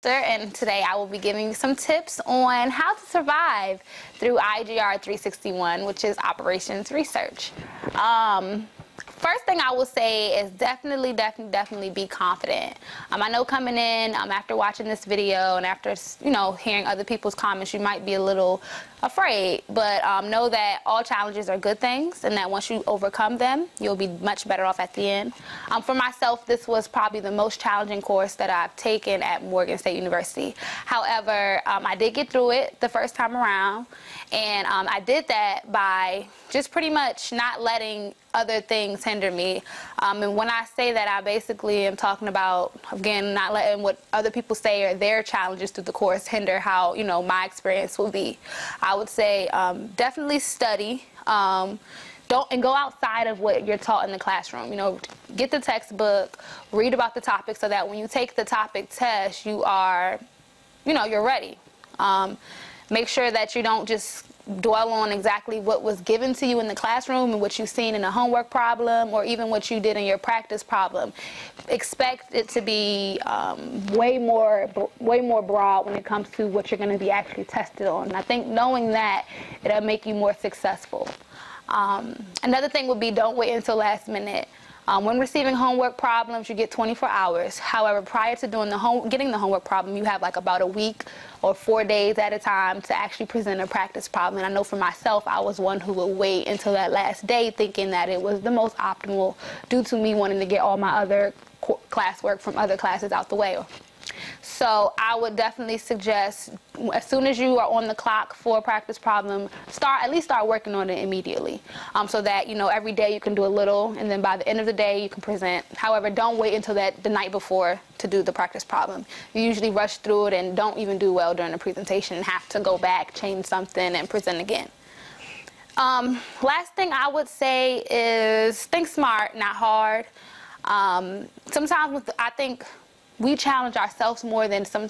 Esther, and today I will be giving you some tips on how to survive through IEGR 361, which is operations research. First thing I will say is definitely be confident. I know coming in after watching this video and after hearing other people's comments, you might be a little afraid, but know that all challenges are good things, and that once you overcome them, you'll be much better off at the end. For myself, this was probably the most challenging course that I've taken at Morgan State University. However, I did get through it the first time around, and I did that by just pretty much not letting other things hinder me. And when I say that, I basically am talking about, again, not letting what other people say or their challenges through the course hinder how, my experience will be. I would say definitely study. Don't go outside of what you're taught in the classroom. Get the textbook, read about the topic so that when you take the topic test, you are, you're ready. Make sure that you don't just dwell on exactly what was given to you in the classroom and what you've seen in a homework problem or even what you did in your practice problem. Expect it to be way more broad when it comes to what you're going to be actually tested on. And I think knowing that, it'll make you more successful. Another thing would be, don't wait until last minute. When receiving homework problems, you get 24 hours. However, prior to doing getting the homework problem, you have like about a week or 4 days at a time to actually present a practice problem. And I know for myself, I was one who would wait until that last day thinking that it was the most optimal due to me wanting to get all my other classwork from other classes out the way. So I would definitely suggest, as soon as you are on the clock for a practice problem, at least start working on it immediately, so that every day you can do a little, and then by the end of the day you can present. However, don't wait until the night before to do the practice problem. You usually rush through it and don't even do well during the presentation and have to go back, change something, and present again. Last thing I would say is think smart, not hard. Sometimes I think we challenge ourselves more than some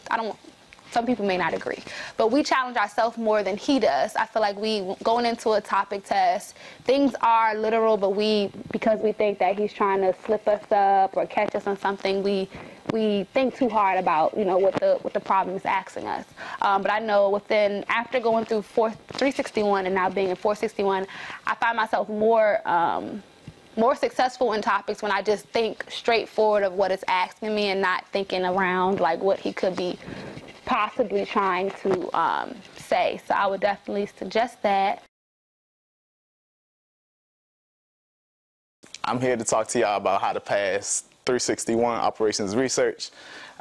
people may not agree, but we challenge ourselves more than he does. I feel like going into a topic test, things are literal, but because we think that he's trying to slip us up or catch us on something, we think too hard about, what the problem is asking us. But I know after going through 361 and now being in 461, I find myself more successful in topics when I just think straightforward of what it's asking me and not thinking around like what he could be possibly trying to say. So I would definitely suggest that. I'm here to talk to y'all about how to pass 361 operations research.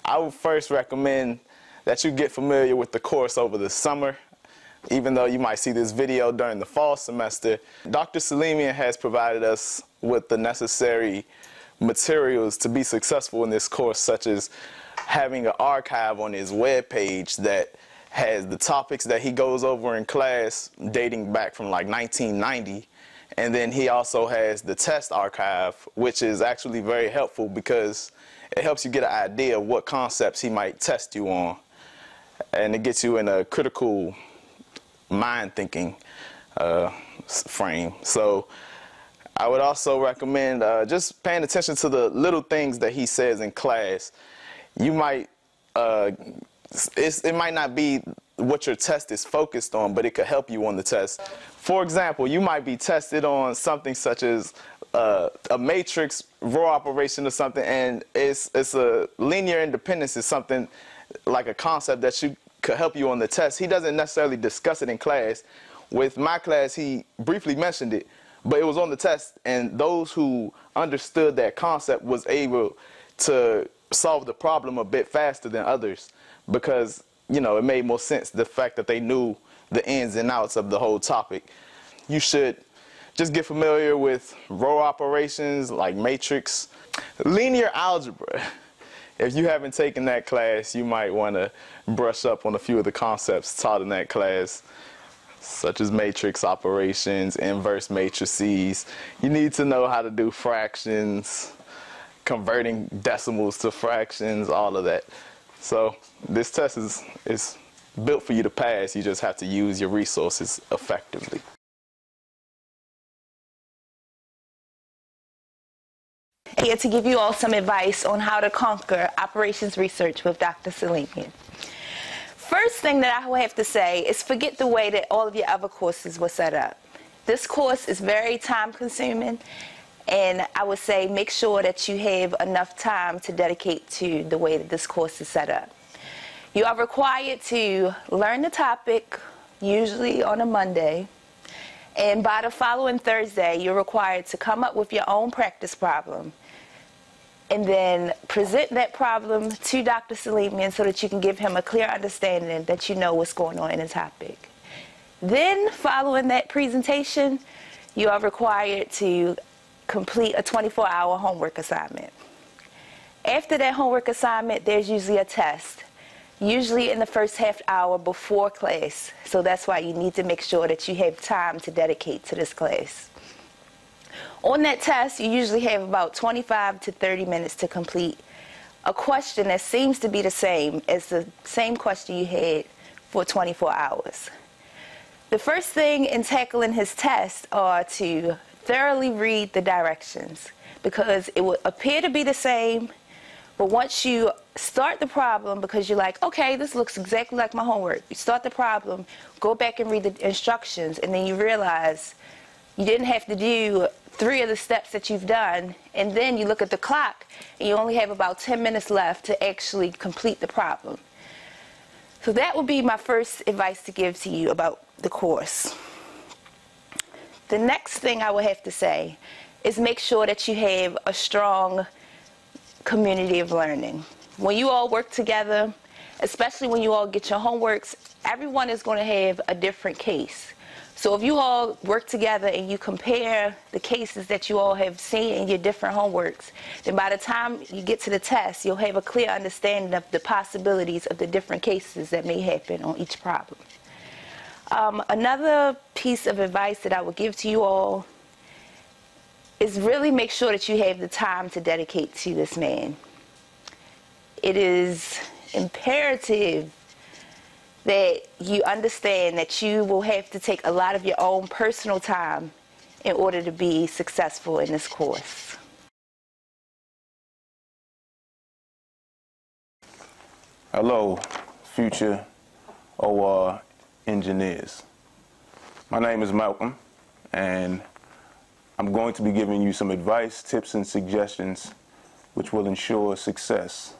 I would first recommend that you get familiar with the course over the summer. Even though you might see this video during the fall semester, Dr. Salimian has provided us with the necessary materials to be successful in this course, such as having an archive on his webpage that has the topics that he goes over in class dating back from like 1990. And then he also has the test archive, which is actually very helpful because it helps you get an idea of what concepts he might test you on. And it gets you in a critical mind thinking frame. So I would also recommend just paying attention to the little things that he says in class. You might, it might not be what your test is focused on, but it could help you on the test. For example, you might be tested on something such as a matrix row operation or something, and it's a linear independence is something like a concept that could help you on the test. He doesn't necessarily discuss it in class. With my class, he briefly mentioned it, but it was on the test, and those who understood that concept was able to solve the problem a bit faster than others because, it made more sense, the fact that they knew the ins and outs of the whole topic. You should just get familiar with row operations like matrix. Linear algebra. If you haven't taken that class, you might want to brush up on a few of the concepts taught in that class, such as matrix operations, inverse matrices. You need to know how to do fractions, converting decimals to fractions, all of that. So this test is built for you to pass. You just have to use your resources effectively. Here to give you all some advice on how to conquer operations research with Dr. Salimian. first thing that I would have to say is forget the way that all of your other courses were set up. This course is very time consuming, and I would say make sure that you have enough time to dedicate to the way that this course is set up. You are required to learn the topic, usually on a Monday, and by the following Thursday, you're required to come up with your own practice problem and then present that problem to Dr. Salimian so that you can give him a clear understanding that you know what's going on in the topic. Then, following that presentation, you are required to complete a 24-hour homework assignment. After that homework assignment, there's usually a test, usually in the first half hour before class. So that's why you need to make sure that you have time to dedicate to this class. On that test, you usually have about 25 to 30 minutes to complete a question that seems to be the same as the same question you had for 24 hours. The first thing in tackling his test are to thoroughly read the directions, because it will appear to be the same, but once you start the problem, because you're like, okay, this looks exactly like my homework, you start the problem, go back and read the instructions, and then you realize you didn't have to do 3 of the steps that you've done, and then you look at the clock and you only have about 10 minutes left to actually complete the problem. So that would be my first advice to give to you about the course. The next thing I would have to say is make sure that you have a strong community of learning. When you all work together, especially when you all get your homeworks, everyone is going to have a different case. So if you all work together and you compare the cases that you all have seen in your different homeworks, then by the time you get to the test, you'll have a clear understanding of the possibilities of the different cases that may happen on each problem. Another piece of advice that I would give to you all is really make sure that you have the time to dedicate to this man. It is imperative that you understand that you will have to take a lot of your own personal time in order to be successful in this course. Hello, future OR engineers. My name is Malcolm, and I'm going to be giving you some advice, tips, and suggestions which will ensure success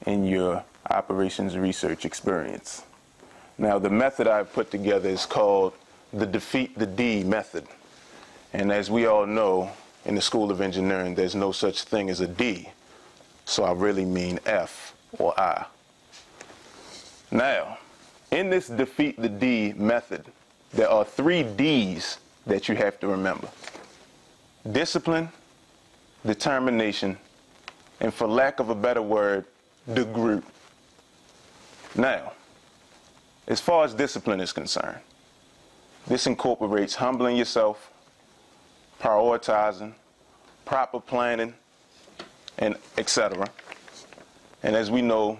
in your operations research experience. Now, the method I've put together is called the Defeat the D method. And as we all know, in the School of Engineering, there's no such thing as a D. So I really mean F or I. Now, in this Defeat the D method, there are 3 Ds that you have to remember: discipline, determination, and for lack of a better word, the group. Now, as far as discipline is concerned, this incorporates humbling yourself, prioritizing, proper planning, and etc. And as we know,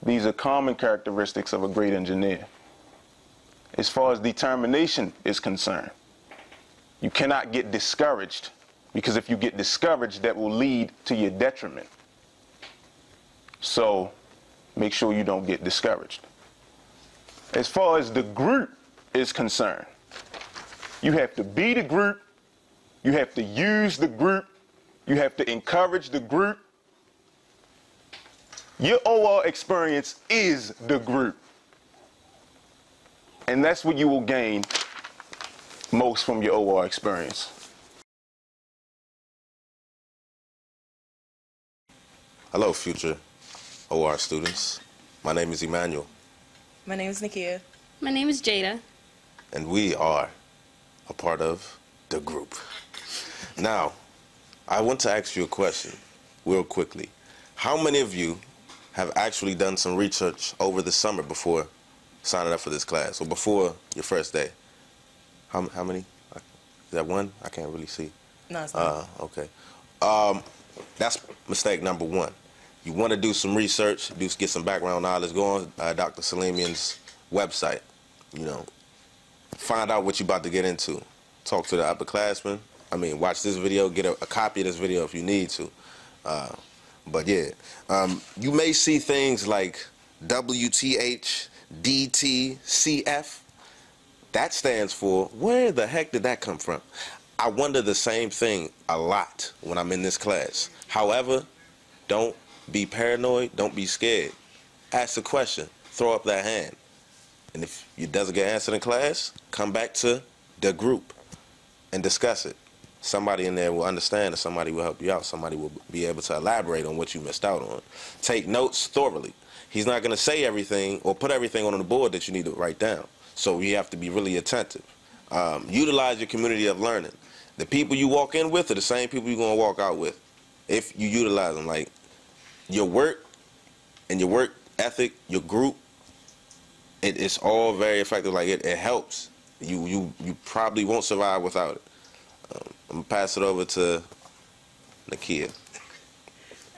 these are common characteristics of a great engineer. As far as determination is concerned, you cannot get discouraged, because if you get discouraged, that will lead to your detriment. So make sure you don't get discouraged. As far as the group is concerned, you have to be the group, you have to use the group, you have to encourage the group. Your OR experience is the group. And that's what you will gain most from your OR experience. Hello, future OR students. My name is Emmanuel. My name is Nakia. My name is Jada. And we are a part of the group. Now, I want to ask you a question real quickly. How many of you have actually done some research over the summer before signing up for this class, or before your first day? How many? Is that one? I can't really see. No, it's not. Okay. That's mistake number 1. You want to do some research, get some background knowledge, go on Dr. Salimian's website, find out what you're about to get into. Talk to the upperclassmen. Watch this video, get a copy of this video if you need to. But yeah, you may see things like WTHDTCF. That stands for, where the heck did that come from? I wonder the same thing a lot when I'm in this class. However, don't be paranoid, don't be scared. Ask a question, throw up that hand. And if it doesn't get answered in class, come back to the group and discuss it. Somebody in there will understand, and somebody will help you out. Somebody will be able to elaborate on what you missed out on. Take notes thoroughly. He's not going to say everything or put everything on the board that you need to write down. So you have to be really attentive. Utilize your community of learning. The people you walk in with are the same people you're going to walk out with if you utilize them. Like your work and your work ethic, your group, it's all very effective. Like it helps. You probably won't survive without it. I'm going to pass it over to Nakia.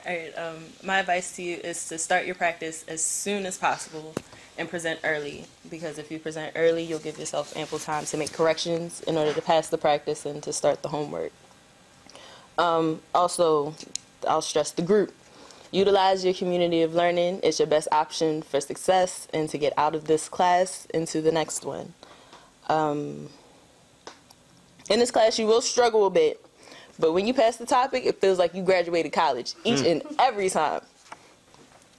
All right, my advice to you is to start your practice as soon as possible and present early, because if you present early, you'll give yourself ample time to make corrections in order to pass the practice and to start the homework. Also, I'll stress the group. Utilize your community of learning. It's your best option for success and to get out of this class into the next one. In this class, you will struggle a bit, but when you pass the topic, it feels like you graduated college each and every time.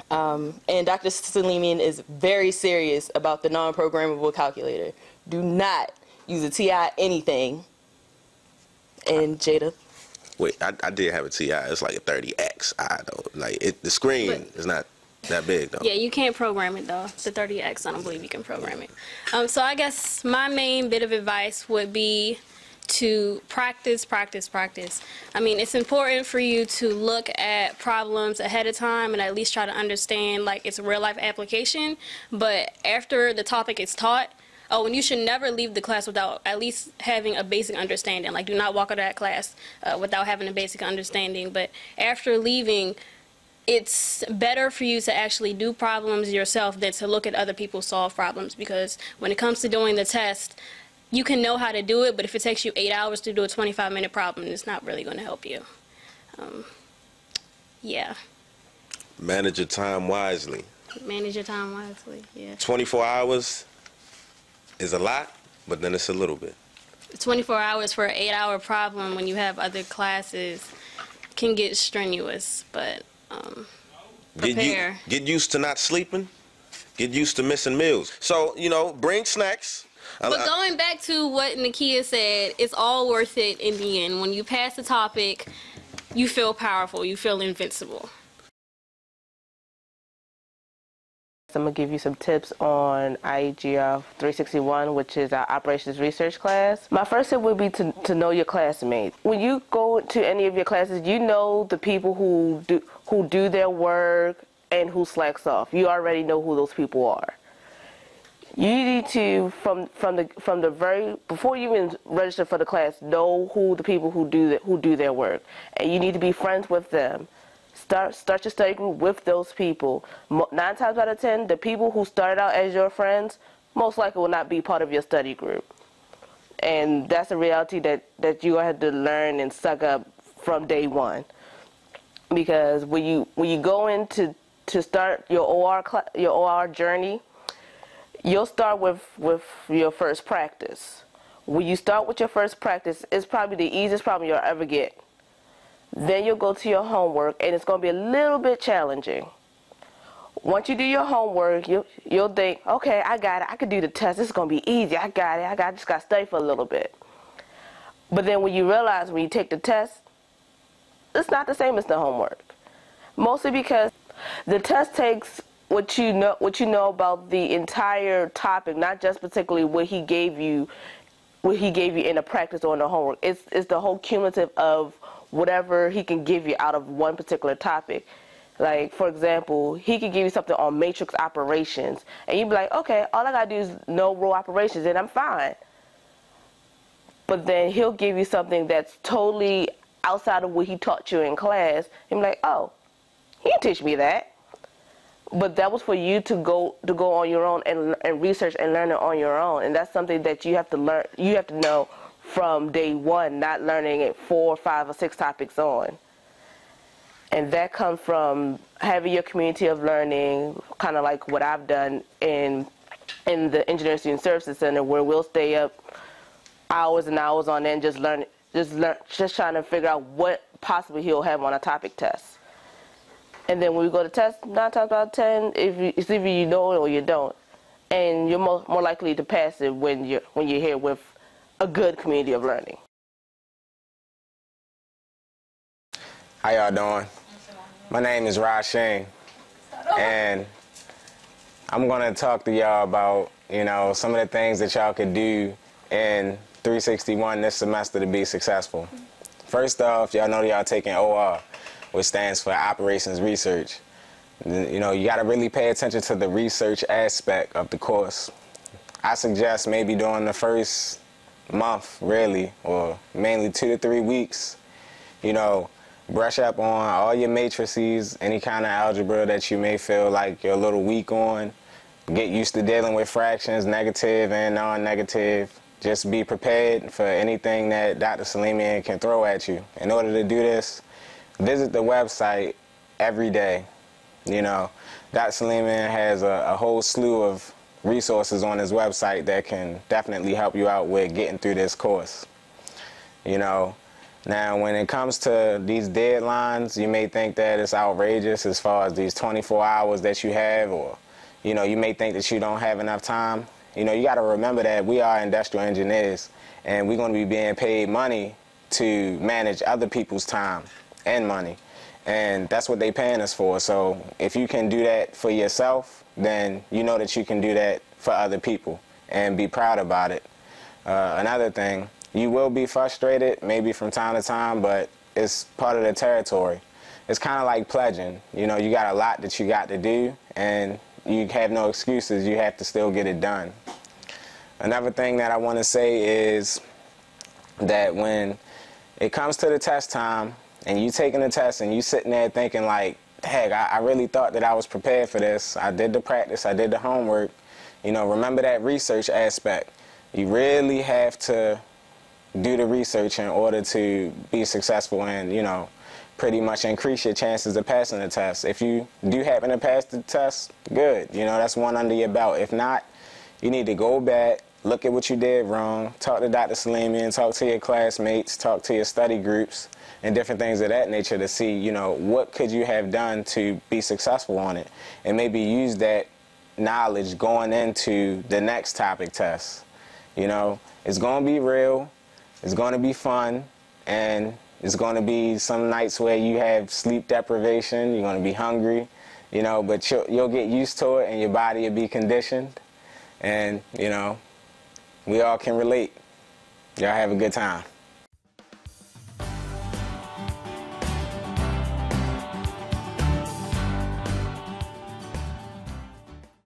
And Dr. Salimian is very serious about the non-programmable calculator. Do not use a TI anything. And Jada? Wait, I did have a TI. It's like a 30X. The screen is not that big, though. Yeah, you can't program it, though. The 30X, I don't believe you can program it. So I guess my main bit of advice would be to practice. I mean, it's important for you to look at problems ahead of time and at least try to understand, like, its real-life application. But after the topic is taught, and you should never leave the class without at least having a basic understanding. Like, do not walk out of that class without having a basic understanding. But after leaving, it's better for you to actually do problems yourself than to look at other people solve problems, because when it comes to doing the test, you can know how to do it, but if it takes you 8 hours to do a 25-minute problem, it's not really going to help you. Yeah. Manage your time wisely. Manage your time wisely, yeah. 24 hours is a lot, but then it's a little bit. 24 hours for an 8-hour problem when you have other classes can get strenuous, but prepare. Get used to not sleeping. Get used to missing meals. So, bring snacks. But going back to what Nakia said, it's all worth it in the end. When you pass the topic, you feel powerful, you feel invincible. I'm going to give you some tips on IEGR 361, which is our operations research class. My first tip would be to know your classmates. When you go to any of your classes, you know the people who do their work and who slacks off. You already know who those people are. You need to, from the very, before you even register for the class, know who the people who do their work, and you need to be friends with them. Start your study group with those people. 9 times out of 10, the people who started out as your friends most likely will not be part of your study group, and that's a reality that you have to learn and suck up from day one. Because when you go in to start your OR journey, you'll start with your first practice. When you start with your first practice, it's probably the easiest problem you'll ever get. Then you'll go to your homework, and it's going to be a little bit challenging. Once you do your homework, you'll think, okay, I got it. I can do the test. This is going to be easy. I got it. I just got to study for a little bit. But then when you realize when you take the test, it's not the same as the homework. Mostly because the test takes what you know about the entire topic, not just particularly what he gave you in a practice or in the homework. It's the whole cumulative of whatever he can give you out of one particular topic. Like, for example, he could give you something on matrix operations, and you'd be like, okay, all I gotta do is know row operations and I'm fine. But then he'll give you something that's totally outside of what he taught you in class, and be like, oh, he didn't teach me that. But that was for you to go on your own and research and learn it on your own. And that's something that you have to learn. You have to know from day one, not learning it 4, 5, or 6 topics on. And that comes from having your community of learning, kind of like what I've done in the Engineering Student Services Center, where we'll stay up hours and hours on end just trying to figure out what possibly he'll have on a topic test. And then when we go to test, 9 times out of 10, it's either you know it or you don't. And you're more likely to pass it when you're here with a good community of learning. How y'all doing? My name is Rod Shane, and I'm gonna talk to y'all about, you know, some of the things that y'all could do in 361 this semester to be successful. First off, y'all know y'all taking OR, which stands for Operations Research. You know, you gotta really pay attention to the research aspect of the course. I suggest maybe during the first month, really, or mainly 2 to 3 weeks, you know, brush up on all your matrices, any kind of algebra that you may feel like you're a little weak on. Get used to dealing with fractions, negative and non-negative. Just be prepared for anything that Dr. Salimian can throw at you. In order to do this, visit the website every day. You know, Dr. Salimian has a whole slew of resources on his website that can definitely help you out with getting through this course. You know, now when it comes to these deadlines, you may think that it's outrageous as far as these 24 hours that you have, or, you know, you may think that you don't have enough time. You know, you got to remember that we are industrial engineers, and we're going to be being paid money to manage other people's time and money. And that's what they're paying us for. So if you can do that for yourself, then you know that you can do that for other people and be proud about it. Another thing, you will be frustrated maybe from time to time, but it's part of the territory. It's kind of like pledging. You know, you got a lot that you got to do, and you have no excuses. You have to still get it done. Another thing that I want to say is that when it comes to the test time, and you taking the test and you sitting there thinking like, heck, I really thought that I was prepared for this. I did the practice, I did the homework. You know, remember that research aspect. You really have to do the research in order to be successful and, you know, pretty much increase your chances of passing the test. If you do happen to pass the test, good. You know, that's one under your belt. If not, you need to go back, look at what you did wrong, talk to Dr. Salimian, talk to your classmates, talk to your study groups, and different things of that nature to see, you know, what could you have done to be successful on it, and maybe use that knowledge going into the next topic test. You know, it's going to be real, it's going to be fun, and it's going to be some nights where you have sleep deprivation, you're going to be hungry, you know, but you'll get used to it and your body will be conditioned, and, you know, we all can relate. Y'all have a good time.